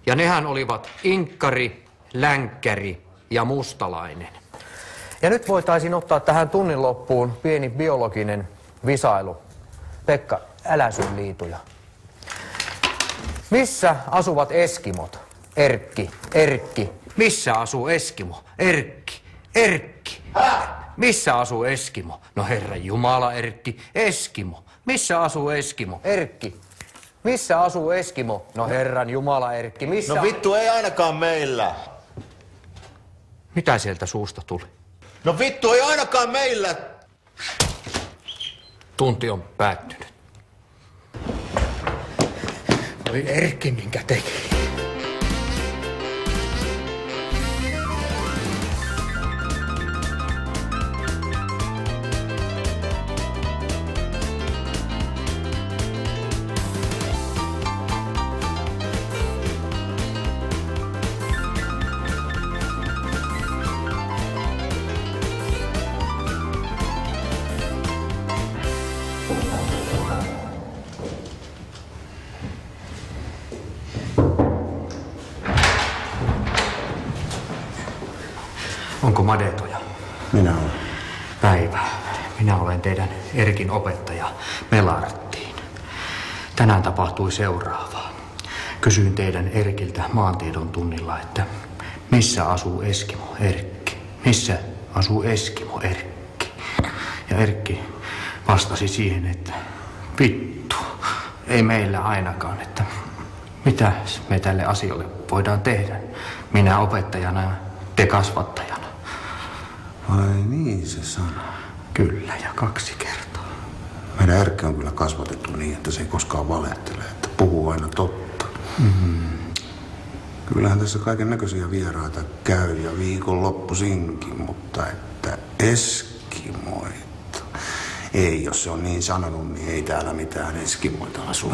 Ja nehän olivat inkkari, länkkäri ja mustalainen. Ja nyt voitaisiin ottaa tähän tunnin loppuun pieni biologinen visailu. Pekka, älä syö liituja. Missä asuvat eskimot? Erkki, Erkki. Missä asuu eskimo? Erkki, Erkki. Missä asuu eskimo? No herran jumala, Erkki, eskimo. Missä asuu eskimo? Erkki. Missä asuu eskimo? No herran jumala, Erkki, missä... No vittu, ei ainakaan meillä. Mitä sieltä suusta tuli? No vittu, ei ainakaan meillä. Tunti on päättynyt. Oli Erkki, minkä teki. Onko Madetoja? Minä olen. Päivä. Minä olen teidän Erkin opettaja Melarttiin. Tänään tapahtui seuraavaa. Kysyin teidän Erkiltä maantiedon tunnilla, että missä asuu Eskimo Erkki? Missä asuu Eskimo Erkki? Ja Erkki vastasi siihen, että vittu, ei meillä ainakaan, että mitä me tälle asialle voidaan tehdä? Minä opettajana ja te kasvattajana. Ai niin se sanoo. Kyllä, ja 2 kertaa. Meidän Erkki on kyllä kasvatettu niin, että se ei koskaan valehtele, että puhuu aina totta. Kyllähän tässä kaiken näköisiä vieraita käy ja viikonloppuisinkin, mutta että eskimoita. Ei, jos se on niin sanonut, niin ei täällä mitään eskimoita asu.